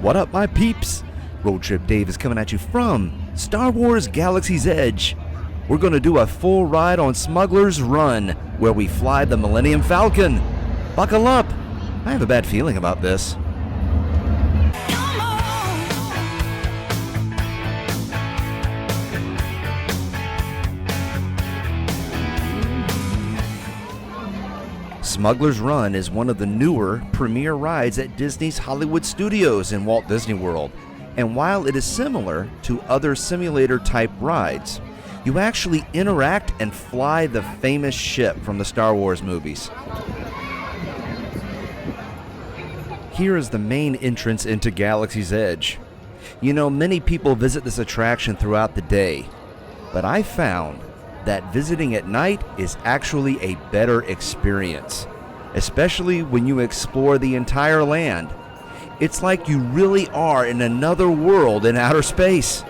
What up, my peeps? Roadtrip Dave is coming at you from Star Wars Galaxy's Edge. We're going to do a full ride on Smugglers Run, where we fly the Millennium Falcon. Buckle up! I have a bad feeling about this. Smugglers Run is one of the newer premier rides at Disney's Hollywood Studios in Walt Disney World. And while it is similar to other simulator-type rides, you actually interact and fly the famous ship from the Star Wars movies. Here is the main entrance into Galaxy's Edge. You know, many people visit this attraction throughout the day, but I found that visiting at night is actually a better experience, especially when you explore the entire land. It's like you really are in another world in outer space.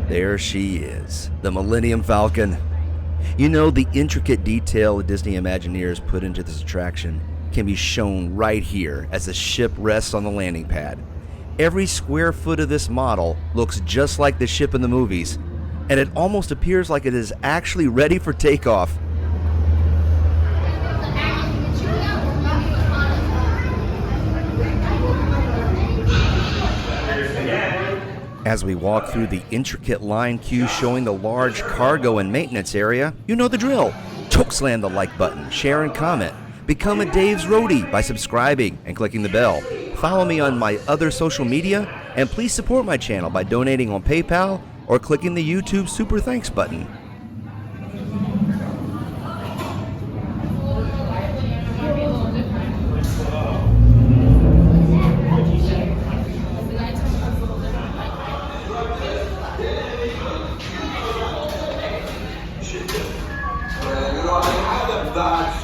There she is, the Millennium Falcon. You know, the intricate detail the Disney Imagineers put into this attraction can be shown right here as the ship rests on the landing pad. Every square foot of this model looks just like the ship in the movies, and it almost appears like it is actually ready for takeoff. As we walk through the intricate line queue showing the large cargo and maintenance area, you know the drill. Chokeslam the like button, share and comment. Become a Dave's Roadie by subscribing and clicking the bell. Follow me on my other social media, and please support my channel by donating on PayPal or clicking the YouTube Super Thanks button.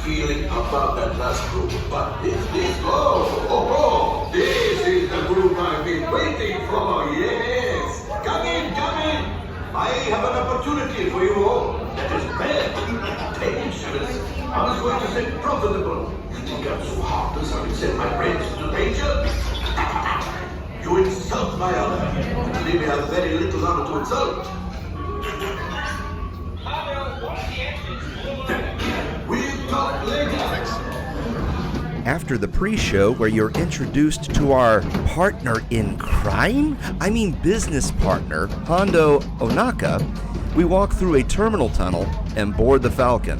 Feeling about that last group, but this is the group I've been waiting for. Yes, come in. I have an opportunity for you all that is very dangerous. I was going to say profitable. You think I'm so heartless I would send my friends to danger? You insult my honor. Leave me have very little honor to insult. After the pre-show, where you're introduced to our partner in crime, business partner, Hondo Onaka, we walk through a terminal tunnel and board the Falcon.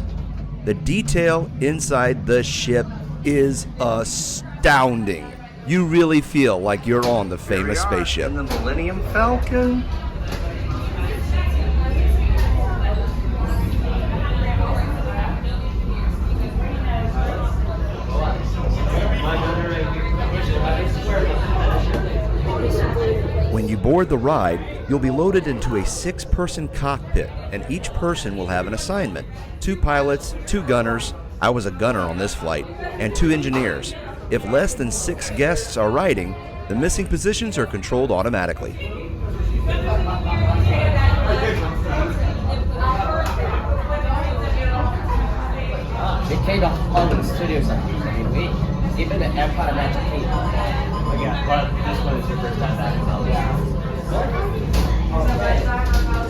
The detail inside the ship is astounding. You really feel like you're on the famous spaceship. In the Millennium Falcon. When you board the ride, you'll be loaded into a 6-person cockpit, and each person will have an assignment. 2 pilots, 2 gunners, I was a gunner on this flight, and 2 engineers. If less than 6 guests are riding, the missing positions are controlled automatically. They came to Hollywood Studios every week. Even the Empire Magic Kingdom. Yeah, but this one is your first time back in Hollywood.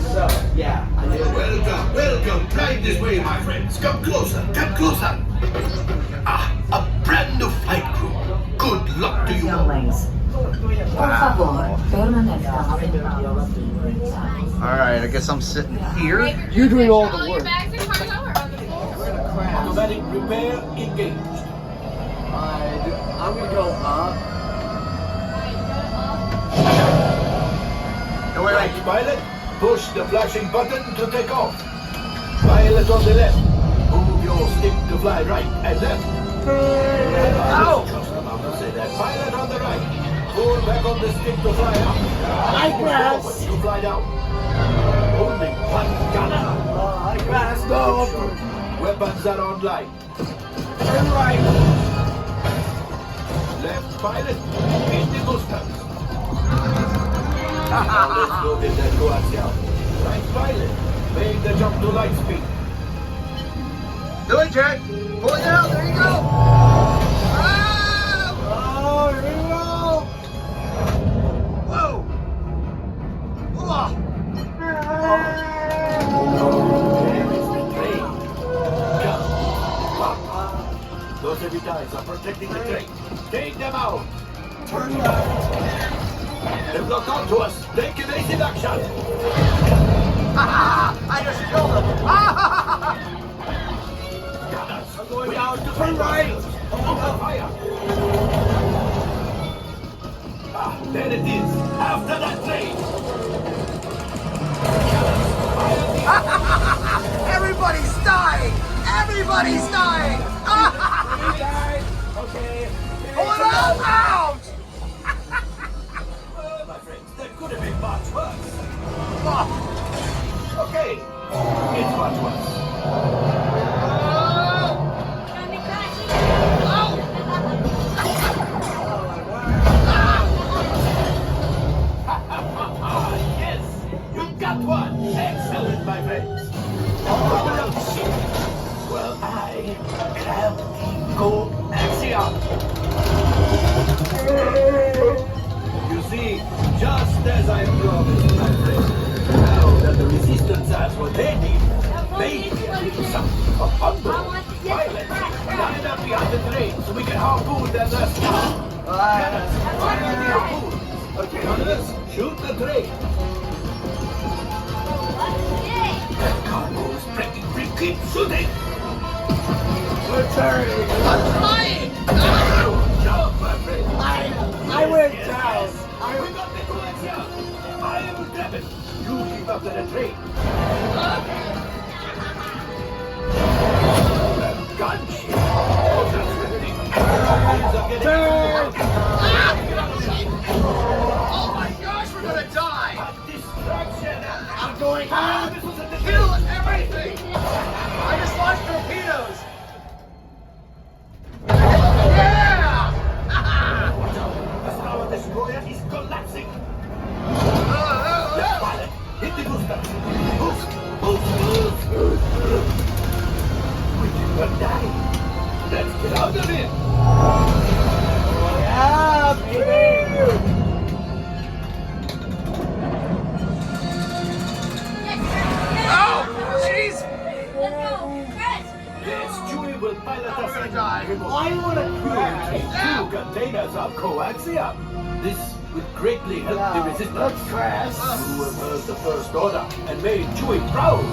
So, yeah. Welcome. Right this way, my friends. Come closer. Ah, a brand new flight crew. Good luck to you all. Por favor, permanezca sentado. Alright, I guess I'm sitting here. You're doing all the work. Automatic repair engaged. I'm gonna go up. No, wait, Right, pilot, push the flashing button to take off. Pilot on the left, move your stick to fly right and left. Ow! Just about to say that. Pilot on the right, pull back on the stick to fly up. I press. Push forward to fly down. Holding one gunner. I press. No. Weapons are online. Turn right. Left pilot, in the boosters. Now let's go get that Croatia. Right pilot, make the jump to light speed. do it, Jack. Pull it out. There you go. Ah! Oh, here we go. Whoa. Whoa. Those heavy ties are protecting the train. Take them out. Turn left. They've locked onto us. Take evasive action. I just killed him. I'm going down to turn right. Open fire. There it is. After that train. Everybody's dying. Everybody's dying. Okay. Pull it out. Ouch. My friends, that could have been much worse. Oh. Okay, it's much worse. Yes, you got one. Excellent, my friends. Well, I can't go axiom. You see, just as I promised, my friend, now that the resistance has what they need, maybe a little something for Hondo. Pilot, line up behind the train so we can harpoon that last car. Cannons, fire the harpoon. Okay, others, shoot the train. That cargo is breaking free. Keep shooting. We're turning. I'm trying. Jump, my friend. I went Yes, down. yes. We got the collection. I will grab it. You keep up to the train. Gunship. Oh, that's riveting. Things are getting Oh my gosh, we're gonna die. a distraction. I'm going out. This was a Kill everything. I just launched torpedoes. Yeah. Watch out. The Star Destroyer is collapsing. Left pilot, hit the booster. Boost, boost, boost. We did not die. Let's get out of it. Yeah, baby. Oh, jeez. Yes, Chewie will pilot us. We're gonna die. I want to crash. Two containers of coaxium. This would greatly help the resistance. Let's crash. You have heard the first order and made Chewie proud.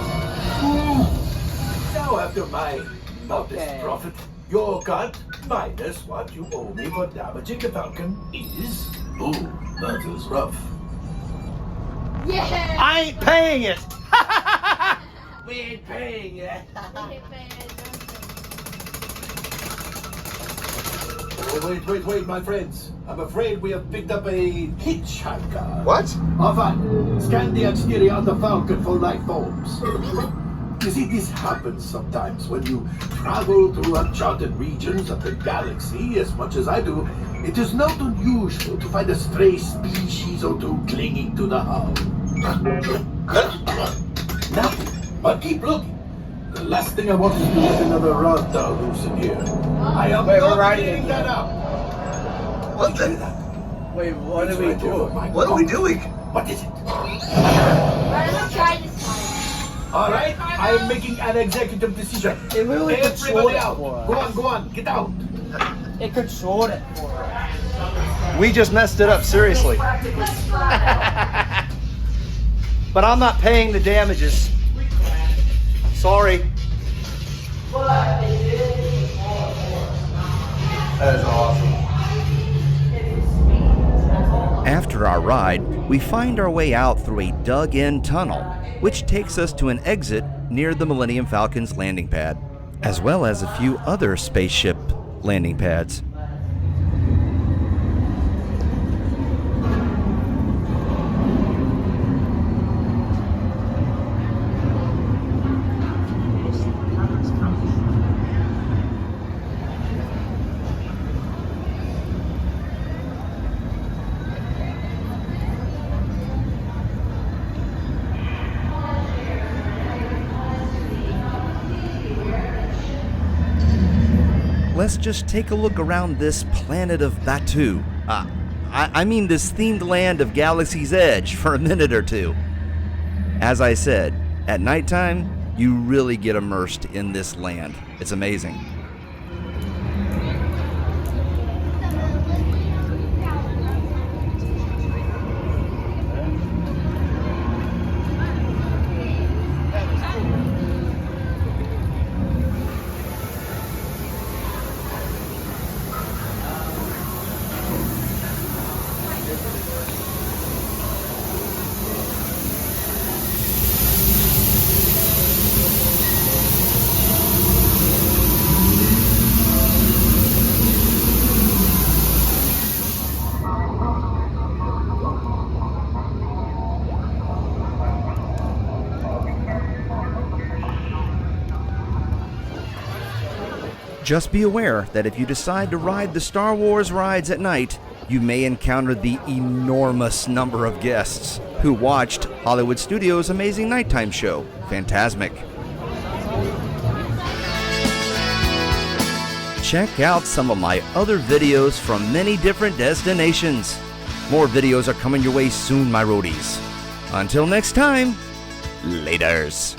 Now after my modest profit, your cut minus what you owe me for damaging the Falcon is... Ooh, that is rough. Yeah. I ain't paying it. We ain't paying it. Oh, wait, my friends. I'm afraid we have picked up a hitchhiker. What? Enfin, scan the exterior of the Falcon for life forms. You see, this happens sometimes when you travel through uncharted regions of the galaxy as much as I do. It is not unusual to find a stray species or two clinging to the hull. Nothing, but keep looking. The last thing I want is to let another ragdoll loose in here. I am Wait, we're not riding getting it. that up. What the? Wait, what It's are we right over doing? my What are we cock. doing? What is it? Let's try this time. All right, I am making an executive decision. It really Everybody controls out. for us. Go on, get out. It could short it. We just messed it up, seriously. But I'm not paying the damages. Sorry. That is awesome. After our ride, we find our way out through a dug-in tunnel, which takes us to an exit near the Millennium Falcon's landing pad, as well as a few other spaceship landing pads. Let's just take a look around this planet of Batuu. I mean this themed land of Galaxy's Edge for a minute or two. As I said, at nighttime, you really get immersed in this land. It's amazing. Just be aware that if you decide to ride the Star Wars rides at night, you may encounter the enormous number of guests who watched Hollywood Studios' amazing nighttime show, Fantasmic. Check out some of my other videos from many different destinations. More videos are coming your way soon, my roadies. Until next time, laters.